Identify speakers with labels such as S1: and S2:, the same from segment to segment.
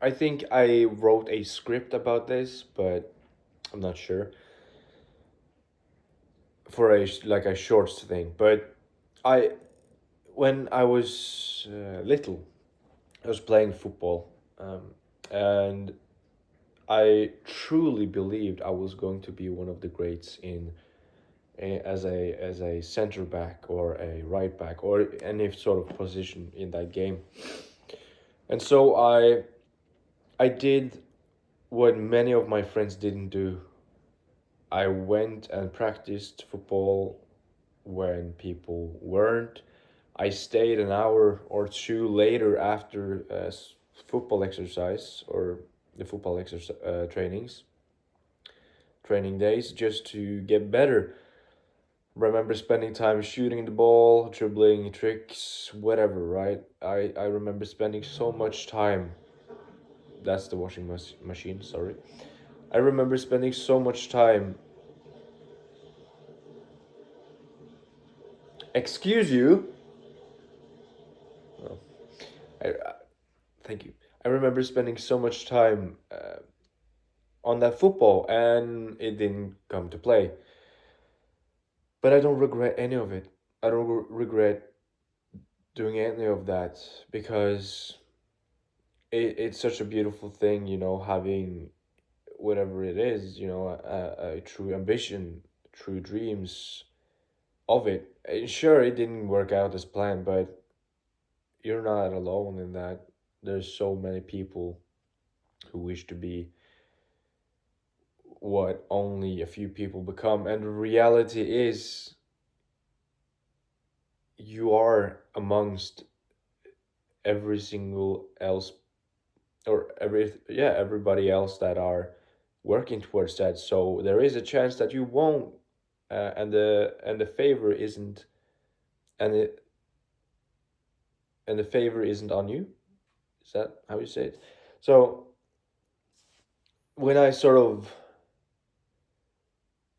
S1: I think I wrote a script about this, but I'm not sure for like a shorts thing. But I, when I was little, I was playing football, and I truly believed I was going to be one of the greats as a center back or a right back or any sort of position in that game. And so I did what many of my friends didn't do. I went and practiced football when people weren't. I stayed an hour or two later after football exercise or the football exercise training days just to get better. Remember spending time shooting the ball, dribbling tricks, whatever, right? I remember spending so much time. That's the machine, sorry. I remember spending so much time. Excuse you? Oh, thank you. I remember spending so much time on that football and it didn't come to play. But I don't regret any of it. I don't regret doing any of that because it's such a beautiful thing, having whatever it is, a true ambition, true dreams of it. And sure, it didn't work out as planned, but you're not alone in that. There's so many people who wish to be what only a few people become. And the reality is, you are amongst every single else or everybody else that are working towards that. So there is a chance that you won't, and the favor isn't and it and the favor isn't on you. Is that how you say it? So when I sort of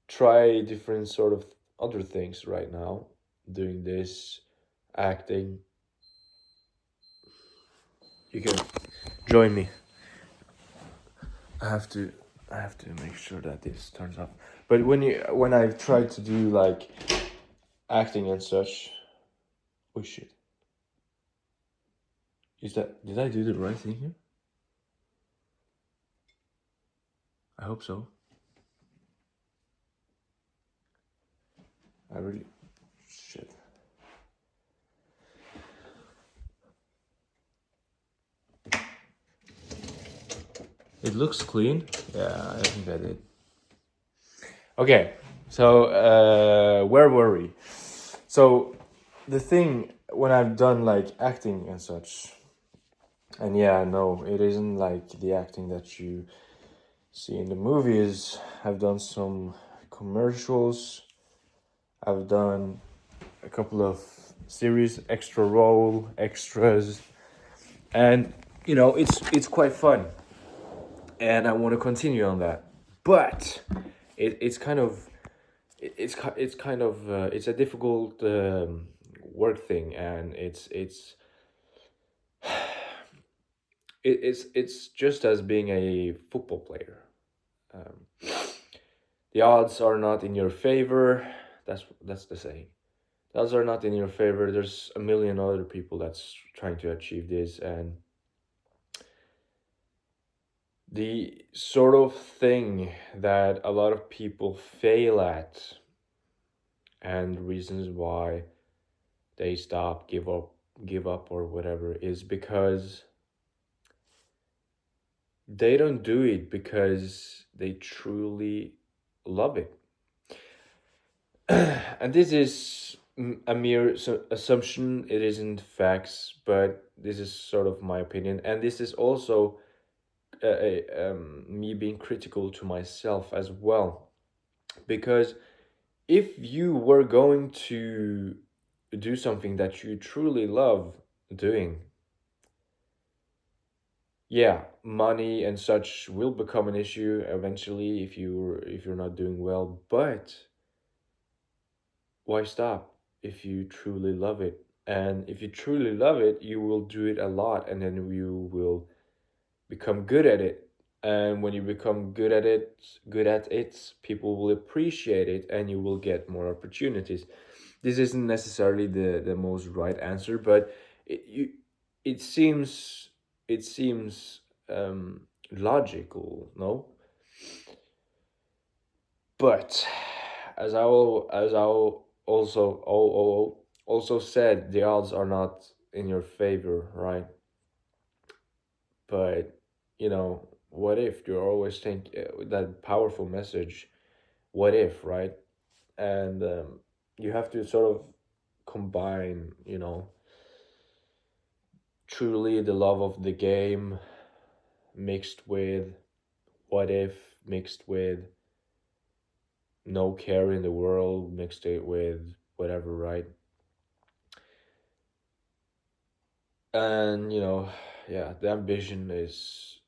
S1: try different sort of other things right now, doing this, acting, you can join me. I have to I have to make sure that this turns off. But when I've tried to do like acting and such, oh shit. Did I do the right thing here? I hope so. I really shit. It looks clean. Yeah, I think I did. Okay, so where were we? So the thing when I've done like acting and such, and yeah, no, it isn't like the acting that you see in the movies. I've done some commercials. I've done a couple of series, extra role, extras, and it's quite fun, and I want to continue on that. But it's kind of it's kind of it's a difficult work thing, and it's just as being a football player. Um, the odds are not in your favor. That's the saying. The odds are not in your favor. There's a million other people that's trying to achieve this, and the sort of thing that a lot of people fail at, and reasons why they stop, give up, or whatever, is because they don't do it because they truly love it. And this is a mere assumption, it isn't facts, but this is sort of my opinion. And this is also me being critical to myself as well. Because if you were going to do something that you truly love doing, yeah, money and such will become an issue eventually if you're not doing well, but why stop if you truly love it? And if you truly love it, you will do it a lot, and then you will become good at it. And when you become good at it, people will appreciate it, and you will get more opportunities. This isn't necessarily the most right answer, but it seems it seems logical, no? But as I also said, the odds are not in your favor, right? But what if you always think that powerful message? What if, right? And you have to sort of combine, truly the love of the game mixed with what if, mixed with no care in the world, mixed it with whatever, right? And yeah, the ambition is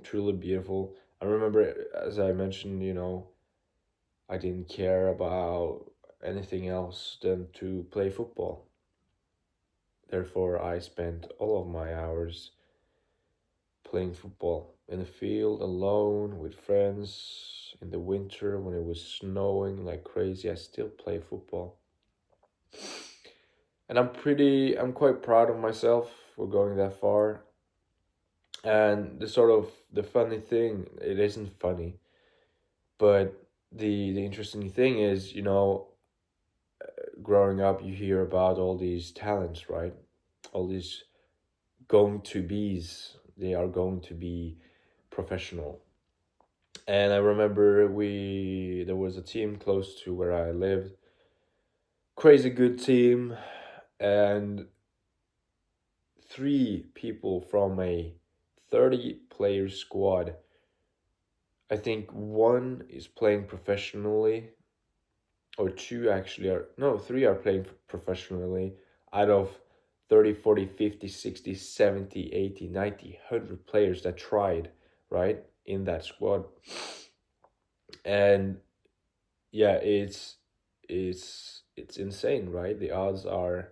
S1: truly beautiful. I remember, as I mentioned, I didn't care about anything else than to play football. Therefore, I spent all of my hours playing football in the field alone with friends in the winter when it was snowing like crazy. I still play football. And I'm quite proud of myself for going that far. And the funny thing, it isn't funny, but the interesting thing is, growing up you hear about all these talents, right? All these going to be's, they are going to be professional. And I remember we there was a team close to where I lived, crazy good team, and three people from a 30 player squad. I think one is playing professionally, or two actually are, no, three are playing professionally out of 30, 40, 50, 60, 70, 80, 90, 100 players that tried, right, in that squad. And yeah, it's insane, right? The odds are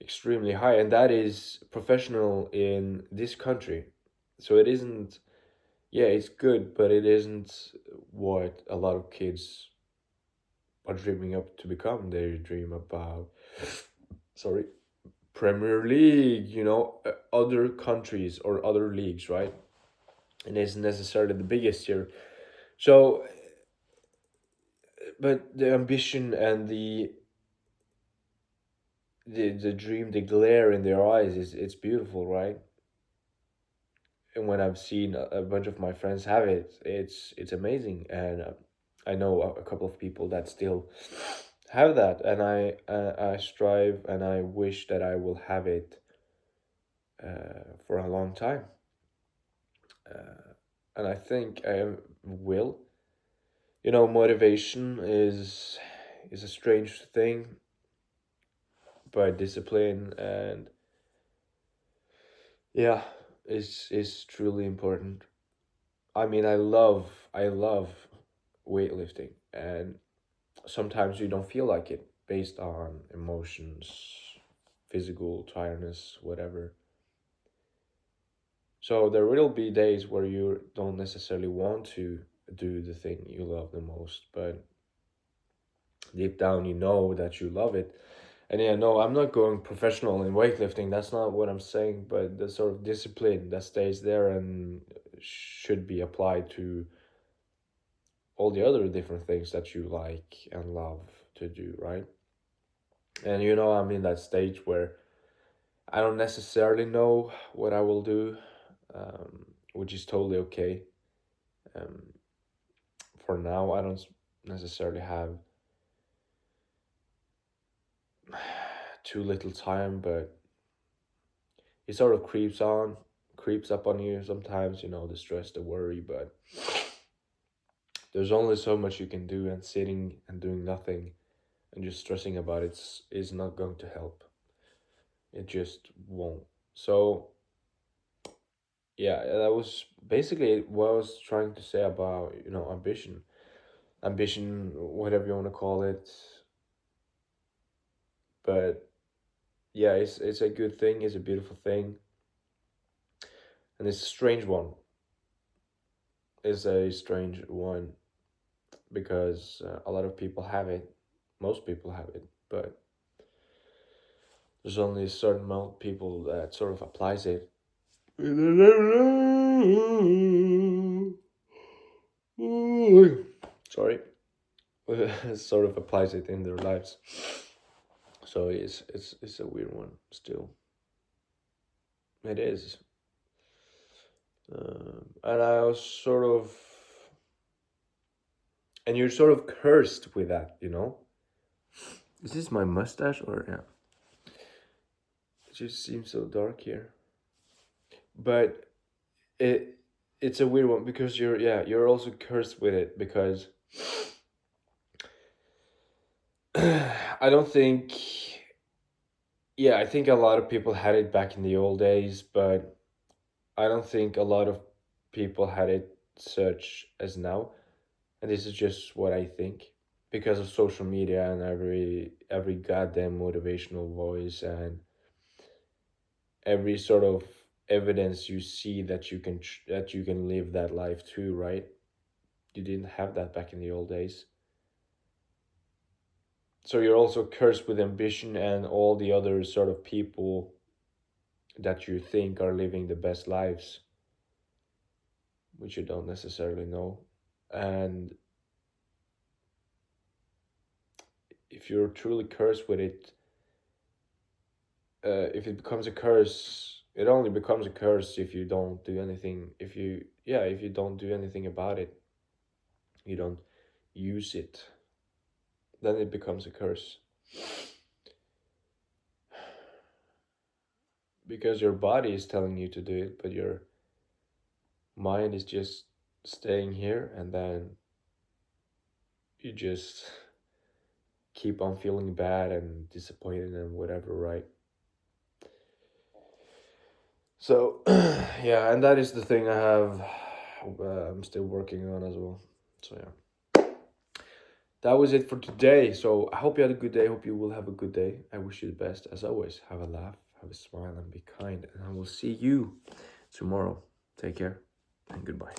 S1: extremely high, and that is professional in this country. So it isn't, yeah, it's good, but it isn't what a lot of kids are dreaming up to become. They dream about, sorry, Premier League, other countries or other leagues, right? And isn't necessarily the biggest here. So, but the ambition and the dream, the glare in their eyes is it's beautiful, right? And when I've seen a bunch of my friends have it, it's amazing. And I know a couple of people that still have that, and I strive and I wish that I will have it for a long time. And I think I will. Motivation is a strange thing, but discipline and yeah, is truly important. I mean, I love weightlifting, and sometimes you don't feel like it based on emotions, physical tiredness, whatever. So there will be days where you don't necessarily want to do the thing you love the most, but deep down you know that you love it. And yeah, no, I'm not going professional in weightlifting. That's not what I'm saying, but the sort of discipline that stays there and should be applied to all the other different things that you like and love to do, right? And I'm in that stage where I don't necessarily know what I will do, which is totally okay. Um, for now, I don't necessarily have too little time, but it sort of creeps up on you sometimes, the stress, the worry, but there's only so much you can do, and sitting and doing nothing and just stressing about it is not going to help. It just won't. So, yeah, that was basically what I was trying to say about, ambition, whatever you want to call it. but yeah, it's a good thing. It's a beautiful thing, and it's a strange one. It's a strange one because a lot of people have it. Most people have it, but there's only a certain amount of people that sort of applies it. Sorry, sort of applies it in their lives. So it's a weird one still. It is, and I was sort of, and you're sort of cursed with that, you know. Is this my mustache or yeah? It just seems so dark here, but it it's a weird one because you're also cursed with it because I don't think, yeah, I think a lot of people had it back in the old days, but I don't think a lot of people had it such as now. And this is just what I think because of social media and every goddamn motivational voice and every sort of evidence you see that that you can live that life too, right? You didn't have that back in the old days. So you're also cursed with ambition and all the other sort of people that you think are living the best lives, which you don't necessarily know. And if you're truly cursed with it, if it becomes a curse, it only becomes a curse if you don't do anything. If you don't do anything about it, you don't use it, then it becomes a curse. Because your body is telling you to do it, but your mind is just staying here, and then you just keep on feeling bad and disappointed and whatever, right? So, yeah, and that is the thing I have. I'm still working on as well. So yeah, that was it for today. So I hope you had a good day. Hope you will have a good day. I wish you the best as always. Have a laugh, have a smile, and be kind. And I will see you tomorrow. Take care and goodbye.